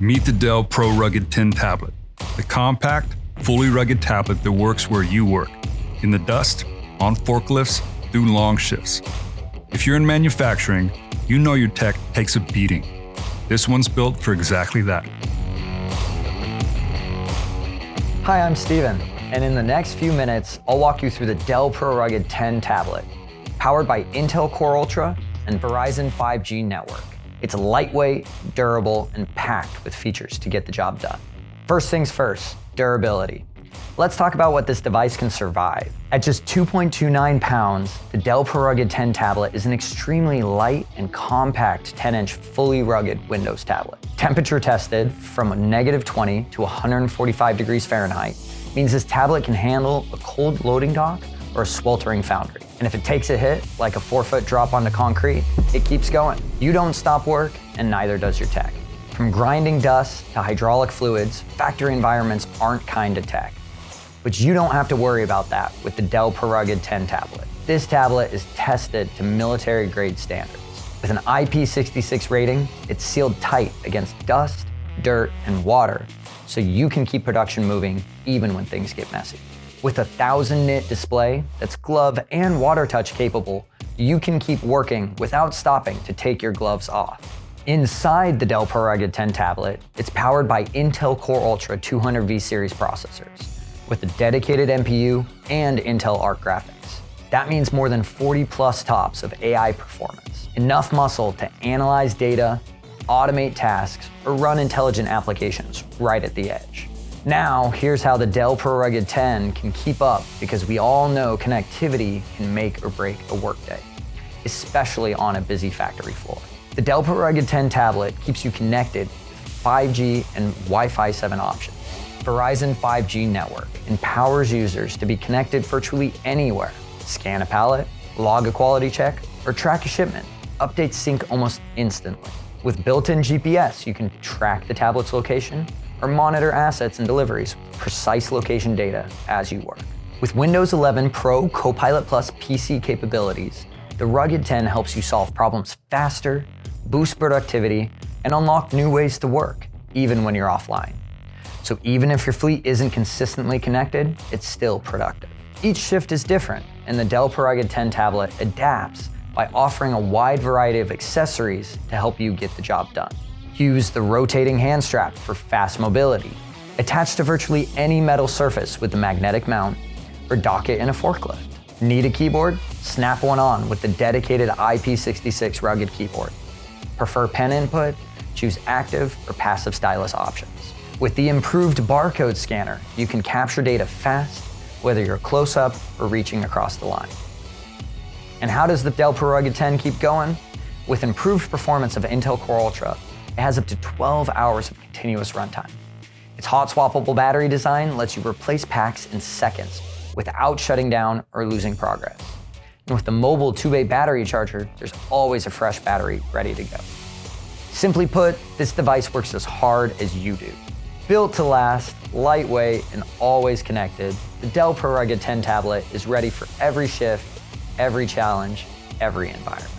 Meet the Dell Pro Rugged 10 tablet, the compact, fully rugged tablet that works where you work, in the dust, on forklifts, through long shifts. If you're in manufacturing, you know your tech takes a beating. This one's built for exactly that. Hi, I'm Steven, and in the next few minutes, I'll walk you through the Dell Pro Rugged 10 tablet, powered by Intel Core Ultra and Verizon 5G network. It's lightweight, durable, and packed with features to get the job done. First things first, durability. Let's talk about what this device can survive. At just 2.29 pounds, the Dell Pro Rugged 10 tablet is an extremely light and compact 10-inch fully rugged Windows tablet. Temperature tested from -20 to 145 degrees Fahrenheit means this tablet can handle a cold loading dock or a sweltering foundry. And if it takes a hit, like a 4-foot drop onto concrete, it keeps going. You don't stop work, and neither does your tech. From grinding dust to hydraulic fluids, factory environments aren't kind to tech. But you don't have to worry about that with the Dell Pro Rugged 10 tablet. This tablet is tested to military-grade standards. With an IP66 rating, it's sealed tight against dust, dirt, and water, so you can keep production moving even when things get messy. With a 1000-nit display that's glove and water touch capable, you can keep working without stopping to take your gloves off. Inside the Dell Pro Rugged 10 tablet, it's powered by Intel Core Ultra 200V series processors with a dedicated NPU and Intel Arc graphics. That means more than 40+ TOPS of AI performance, enough muscle to analyze data, automate tasks, or run intelligent applications right at the edge. Now, here's how the Dell Pro Rugged 10 can keep up, because we all know connectivity can make or break a workday, especially on a busy factory floor. The Dell Pro Rugged 10 tablet keeps you connected with 5G and Wi-Fi 7 options. Verizon 5G network empowers users to be connected virtually anywhere. Scan a pallet, log a quality check, or track a shipment. Updates sync almost instantly. With built-in GPS, you can track the tablet's location or monitor assets and deliveries with precise location data as you work. With Windows 11 Pro Copilot Plus PC capabilities, the Rugged 10 helps you solve problems faster, boost productivity, and unlock new ways to work, even when you're offline. So even if your fleet isn't consistently connected, it's still productive. Each shift is different, and the Dell Pro Rugged 10 tablet adapts by offering a wide variety of accessories to help you get the job done. Use the rotating hand strap for fast mobility. Attach to virtually any metal surface with the magnetic mount, or dock it in a forklift. Need a keyboard? Snap one on with the dedicated IP66 rugged keyboard. Prefer pen input? Choose active or passive stylus options. With the improved barcode scanner, you can capture data fast, whether you're close up or reaching across the line. And how does the Dell Pro Rugged 10 keep going? With improved performance of Intel Core Ultra, it has up to 12 hours of continuous runtime. Its hot-swappable battery design lets you replace packs in seconds without shutting down or losing progress. And with the mobile 2-bay battery charger, there's always a fresh battery ready to go. Simply put, this device works as hard as you do. Built to last, lightweight, and always connected, the Dell Pro Rugged 10 tablet is ready for every shift, every challenge, every environment.